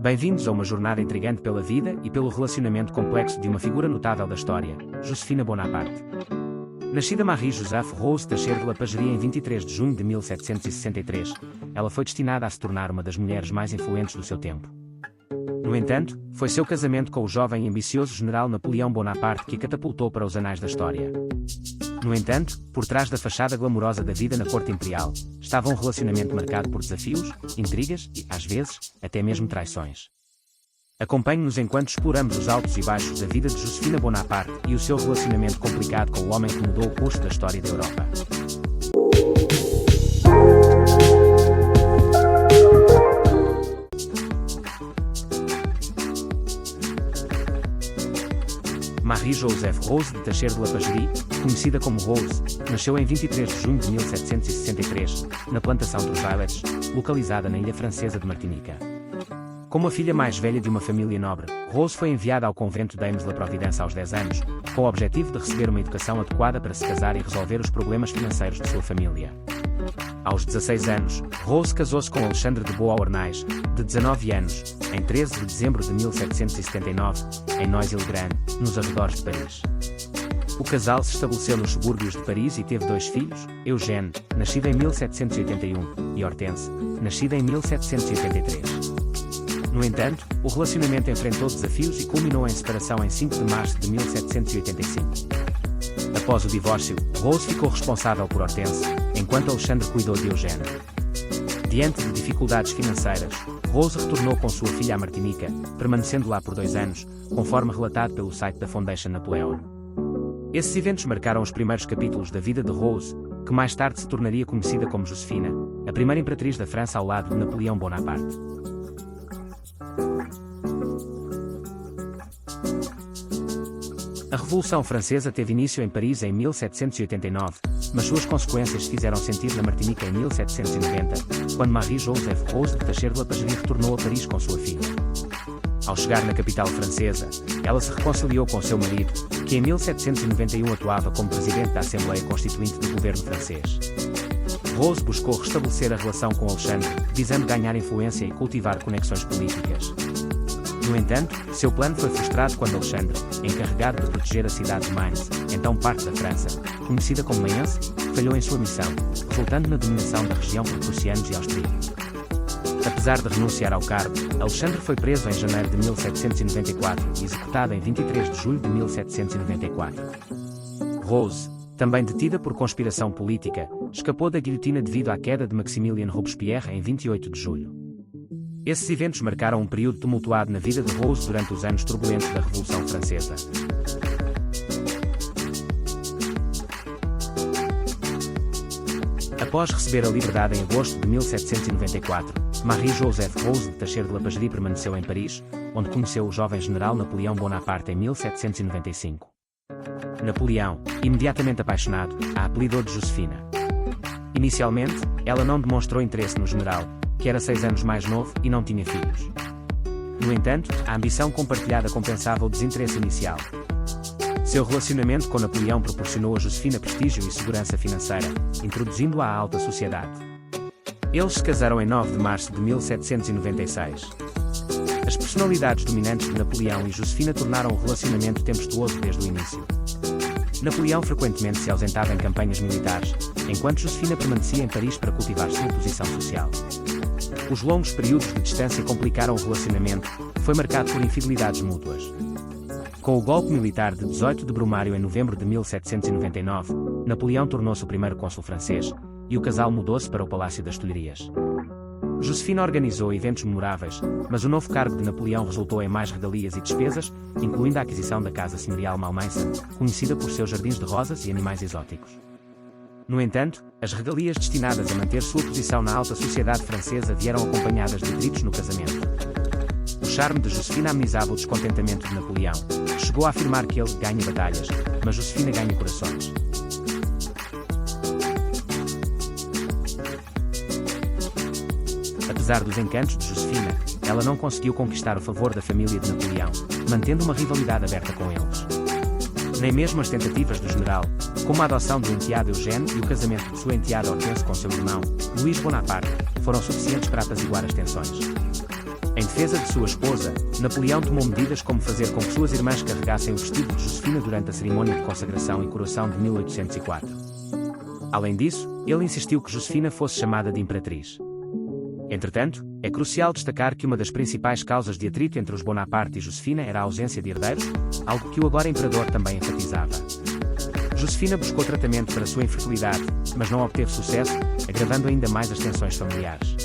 Bem-vindos a uma jornada intrigante pela vida e pelo relacionamento complexo de uma figura notável da história, Josefina Bonaparte. Nascida Marie-Joseph Rose Tacher de la Pagerie em 23 de junho de 1763, ela foi destinada a se tornar uma das mulheres mais influentes do seu tempo. No entanto, foi seu casamento com o jovem e ambicioso general Napoleão Bonaparte que a catapultou para os anais da história. No entanto, por trás da fachada glamourosa da vida na corte imperial, estava um relacionamento marcado por desafios, intrigas e, às vezes, até mesmo traições. Acompanhe-nos enquanto exploramos os altos e baixos da vida de Josefina Bonaparte e o seu relacionamento complicado com o homem que mudou o curso da história da Europa. Marie-Joseph Rose de Tacher de la Pagerie, conhecida como Rose, nasceu em 23 de junho de 1763, na plantação dos Bailettes, localizada na ilha francesa de Martinica. Como a filha mais velha de uma família nobre, Rose foi enviada ao convento de Ames-la-Providence aos 10 anos, com o objetivo de receber uma educação adequada para se casar e resolver os problemas financeiros de sua família. Aos 16 anos, Rose casou-se com Alexandre de Beauharnais, de 19 anos, em 13 de dezembro de 1779, em Noisy-le-Grand, nos arredores de Paris. O casal se estabeleceu nos subúrbios de Paris e teve dois filhos, Eugène, nascido em 1781, e Hortense, nascida em 1783. No entanto, o relacionamento enfrentou desafios e culminou em separação em 5 de março de 1785. Após o divórcio, Rose ficou responsável por Hortense, enquanto Alexandre cuidou de Eugène. Diante de dificuldades financeiras, Rose retornou com sua filha à Martinica, permanecendo lá por 2 anos, conforme relatado pelo site da Fondation Napoleon. Esses eventos marcaram os primeiros capítulos da vida de Rose, que mais tarde se tornaria conhecida como Josefina, a primeira imperatriz da França ao lado de Napoleão Bonaparte. A Revolução Francesa teve início em Paris em 1789, mas suas consequências se fizeram sentir na Martinica em 1790, quando Marie-Joseph Rose de Tacher de la Pagerie retornou a Paris com sua filha. Ao chegar na capital francesa, ela se reconciliou com seu marido, que em 1791 atuava como presidente da Assembleia Constituinte do governo francês. Rose buscou restabelecer a relação com Alexandre, visando ganhar influência e cultivar conexões políticas. No entanto, seu plano foi frustrado quando Alexandre, encarregado de proteger a cidade de Mainz, então parte da França, conhecida como Mayence, falhou em sua missão, resultando na dominação da região por prussianos e austríacos. Apesar de renunciar ao cargo, Alexandre foi preso em janeiro de 1794 e executado em 23 de julho de 1794. Rose, também detida por conspiração política, escapou da guilhotina devido à queda de Maximilien Robespierre em 28 de julho. Esses eventos marcaram um período tumultuado na vida de Rose durante os anos turbulentos da Revolução Francesa. Após receber a liberdade em agosto de 1794, Marie-Joseph Rose de Tacher de la Pagerie permaneceu em Paris, onde conheceu o jovem general Napoleão Bonaparte em 1795. Napoleão, imediatamente apaixonado, a apelidou de Josefina. Inicialmente, ela não demonstrou interesse no general, que era 6 anos mais novo e não tinha filhos. No entanto, a ambição compartilhada compensava o desinteresse inicial. Seu relacionamento com Napoleão proporcionou a Josefina prestígio e segurança financeira, introduzindo-a à alta sociedade. Eles se casaram em 9 de março de 1796. As personalidades dominantes de Napoleão e Josefina tornaram o relacionamento tempestuoso desde o início. Napoleão frequentemente se ausentava em campanhas militares, enquanto Josefina permanecia em Paris para cultivar sua posição social. Os longos períodos de distância complicaram o relacionamento, que foi marcado por infidelidades mútuas. Com o golpe militar de 18 de Brumário em novembro de 1799, Napoleão tornou-se o primeiro cônsul francês, e o casal mudou-se para o Palácio das Tulherias. Josefina organizou eventos memoráveis, mas o novo cargo de Napoleão resultou em mais regalias e despesas, incluindo a aquisição da Casa Senhorial Malmaison, conhecida por seus jardins de rosas e animais exóticos. No entanto, as regalias destinadas a manter sua posição na alta sociedade francesa vieram acompanhadas de atritos no casamento. O charme de Josefina amenizava o descontentamento de Napoleão, que chegou a afirmar que ele ganha batalhas, mas Josefina ganha corações. Apesar dos encantos de Josefina, ela não conseguiu conquistar o favor da família de Napoleão, mantendo uma rivalidade aberta com eles. Nem mesmo as tentativas do general, como a adoção do enteado Eugène e o casamento de sua enteada Hortense com seu irmão, Luís Bonaparte, foram suficientes para apaziguar as tensões. Em defesa de sua esposa, Napoleão tomou medidas como fazer com que suas irmãs carregassem o vestido de Josefina durante a cerimônia de consagração e coroação de 1804. Além disso, ele insistiu que Josefina fosse chamada de imperatriz. Entretanto, é crucial destacar que uma das principais causas de atrito entre os Bonaparte e Josefina era a ausência de herdeiros, algo que o agora imperador também enfatizava. Josefina buscou tratamento para sua infertilidade, mas não obteve sucesso, agravando ainda mais as tensões familiares.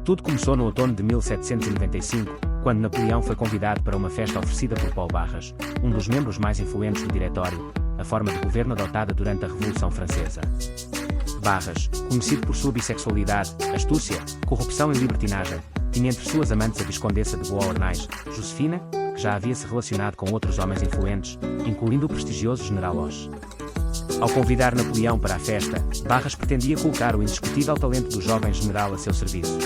Tudo começou no outono de 1795, quando Napoleão foi convidado para uma festa oferecida por Paul Barras, um dos membros mais influentes do Diretório, a forma de governo adotada durante a Revolução Francesa. Barras, conhecido por sua bissexualidade, astúcia, corrupção e libertinagem, tinha entre suas amantes a viscondessa de Beauharnais, Josefina, que já havia se relacionado com outros homens influentes, incluindo o prestigioso General Hoche. Ao convidar Napoleão para a festa, Barras pretendia colocar o indiscutível talento do jovem general a seu serviço.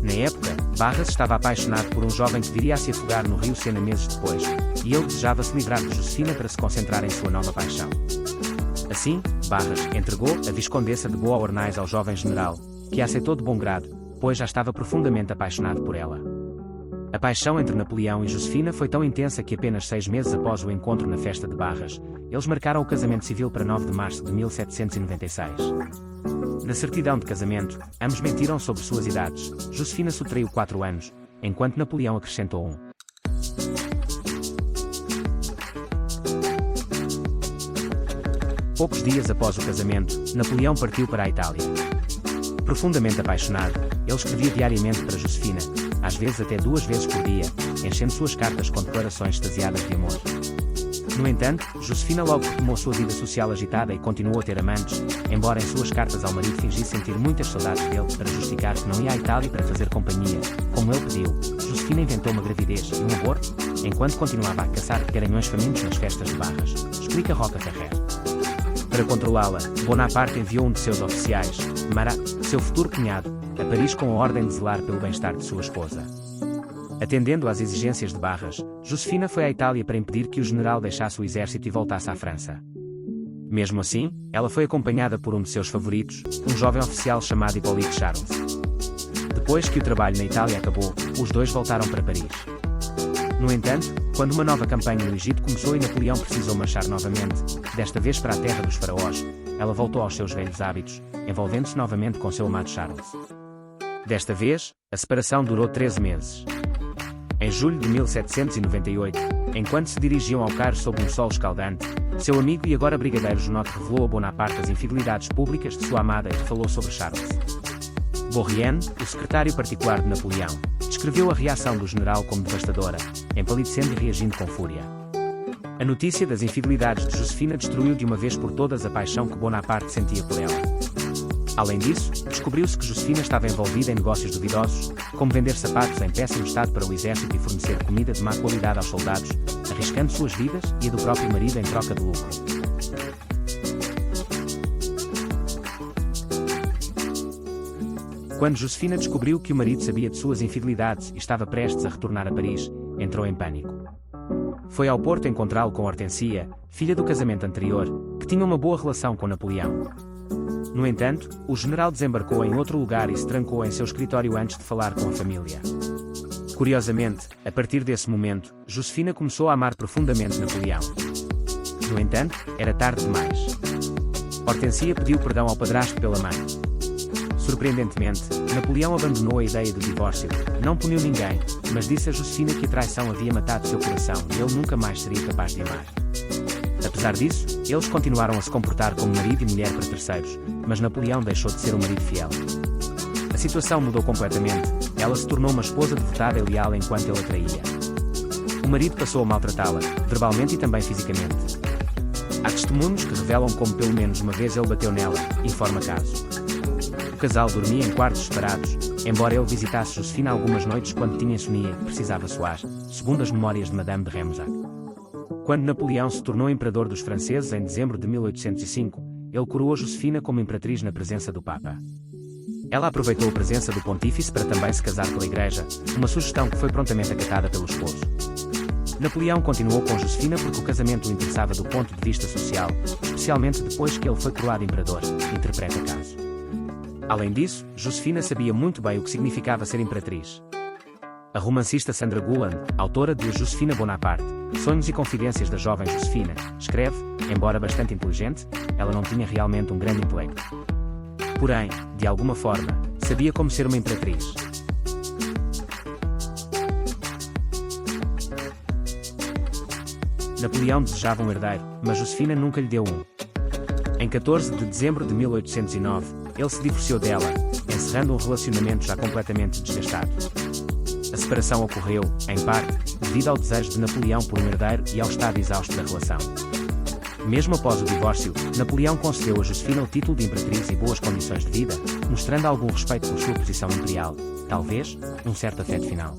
Na época, Barras estava apaixonado por um jovem que viria a se afogar no rio Sena meses depois, e ele desejava se livrar de Josefina para se concentrar em sua nova paixão. Assim, Barras entregou a viscondessa de Beauharnais ao jovem general, que a aceitou de bom grado, pois já estava profundamente apaixonado por ela. A paixão entre Napoleão e Josefina foi tão intensa que apenas 6 meses após o encontro na festa de Barras, eles marcaram o casamento civil para 9 de março de 1796. Na certidão de casamento, ambos mentiram sobre suas idades. Josefina subtraiu 4 anos, enquanto Napoleão acrescentou 1. Poucos dias após o casamento, Napoleão partiu para a Itália. Profundamente apaixonado, ele escrevia diariamente para Josefina, às vezes até 2 vezes por dia, enchendo suas cartas com declarações extasiadas de amor. No entanto, Josefina logo retomou sua vida social agitada e continuou a ter amantes, embora em suas cartas ao marido fingisse sentir muitas saudades dele para justificar que não ia à Itália para fazer companhia, como ele pediu. Josefina inventou uma gravidez e um aborto, enquanto continuava a caçar garanhões famintos nas festas de Barras, explica Roca Ferrer. Para controlá-la, Bonaparte enviou um de seus oficiais, Marat, seu futuro cunhado, a Paris com a ordem de zelar pelo bem-estar de sua esposa. Atendendo às exigências de Barras, Josefina foi à Itália para impedir que o general deixasse o exército e voltasse à França. Mesmo assim, ela foi acompanhada por um de seus favoritos, um jovem oficial chamado Hippolyte Charles. Depois que o trabalho na Itália acabou, os dois voltaram para Paris. No entanto, quando uma nova campanha no Egito começou e Napoleão precisou marchar novamente, desta vez para a terra dos faraós, ela voltou aos seus velhos hábitos, envolvendo-se novamente com seu amado Charles. Desta vez, a separação durou 13 meses. Em julho de 1798, enquanto se dirigiam ao Cairo sob um sol escaldante, seu amigo e agora brigadeiro Junot revelou a Bonaparte as infidelidades públicas de sua amada e falou sobre Charles. Bourrienne, o secretário particular de Napoleão, descreveu a reação do general como devastadora, empalidecendo e reagindo com fúria. A notícia das infidelidades de Josefina destruiu de uma vez por todas a paixão que Bonaparte sentia por ela. Além disso, descobriu-se que Josefina estava envolvida em negócios duvidosos, como vender sapatos em péssimo estado para o exército e fornecer comida de má qualidade aos soldados, arriscando suas vidas e a do próprio marido em troca de lucro. Quando Josefina descobriu que o marido sabia de suas infidelidades e estava prestes a retornar a Paris, entrou em pânico. Foi ao Porto encontrá-lo com Hortensia, filha do casamento anterior, que tinha uma boa relação com Napoleão. No entanto, o general desembarcou em outro lugar e se trancou em seu escritório antes de falar com a família. Curiosamente, a partir desse momento, Josefina começou a amar profundamente Napoleão. No entanto, era tarde demais. Hortensia pediu perdão ao padrasto pela mãe. Surpreendentemente, Napoleão abandonou a ideia do divórcio, não puniu ninguém, mas disse a Josefina que a traição havia matado seu coração e ele nunca mais seria capaz de amar. Apesar disso, eles continuaram a se comportar como marido e mulher para terceiros, mas Napoleão deixou de ser um marido fiel. A situação mudou completamente, ela se tornou uma esposa devotada e leal enquanto ele a traía. O marido passou a maltratá-la, verbalmente e também fisicamente. Há testemunhos que revelam como pelo menos uma vez ele bateu nela, informa Caso. O casal dormia em quartos separados, embora ele visitasse Josefina algumas noites quando tinha insônia e precisava suar, segundo as memórias de Madame de Rémusat. Quando Napoleão se tornou imperador dos franceses em dezembro de 1805, ele coroou Josefina como imperatriz na presença do Papa. Ela aproveitou a presença do pontífice para também se casar pela Igreja, uma sugestão que foi prontamente acatada pelo esposo. Napoleão continuou com Josefina porque o casamento o interessava do ponto de vista social, especialmente depois que ele foi coroado imperador, interpreta Caso. Além disso, Josefina sabia muito bem o que significava ser imperatriz. A romancista Sandra Guland, autora de Josefina Bonaparte, Sonhos e Confidências da Jovem Josefina, escreve, embora bastante inteligente, ela não tinha realmente um grande intelecto. Porém, de alguma forma, sabia como ser uma imperatriz. Napoleão desejava um herdeiro, mas Josefina nunca lhe deu um. Em 14 de dezembro de 1809, ele se divorciou dela, encerrando um relacionamento já completamente desgastado. A separação ocorreu, em parte, devido ao desejo de Napoleão por um herdeiro e ao estado exausto da relação. Mesmo após o divórcio, Napoleão concedeu a Josefina o título de imperatriz e boas condições de vida, mostrando algum respeito por sua posição imperial, talvez, um certo afeto final.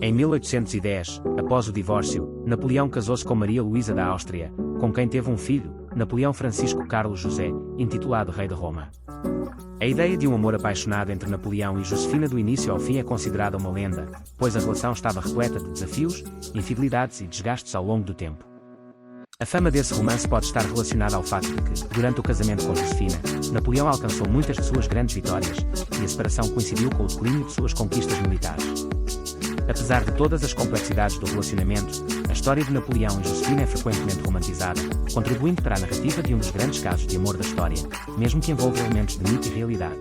Em 1810, após o divórcio, Napoleão casou-se com Maria Luísa da Áustria, com quem teve um filho, Napoleão Francisco Carlos José, intitulado Rei de Roma. A ideia de um amor apaixonado entre Napoleão e Josefina do início ao fim é considerada uma lenda, pois a relação estava repleta de desafios, infidelidades e desgastes ao longo do tempo. A fama desse romance pode estar relacionada ao facto de que, durante o casamento com Josefina, Napoleão alcançou muitas de suas grandes vitórias, e a separação coincidiu com o declínio de suas conquistas militares. Apesar de todas as complexidades do relacionamento, a história de Napoleão e Josefina é frequentemente romantizada, contribuindo para a narrativa de um dos grandes casos de amor da história, mesmo que envolva elementos de mito e realidade.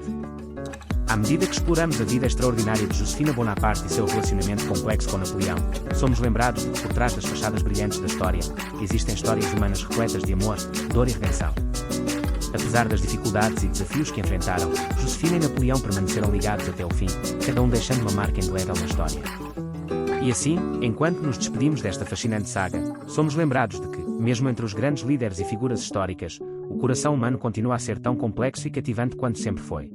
À medida que exploramos a vida extraordinária de Josefina Bonaparte e seu relacionamento complexo com Napoleão, somos lembrados de que por trás das fachadas brilhantes da história, existem histórias humanas repletas de amor, dor e redenção. Apesar das dificuldades e desafios que enfrentaram, Josefina e Napoleão permaneceram ligados até o fim, cada um deixando uma marca indelével na história. E assim, enquanto nos despedimos desta fascinante saga, somos lembrados de que, mesmo entre os grandes líderes e figuras históricas, o coração humano continua a ser tão complexo e cativante quanto sempre foi.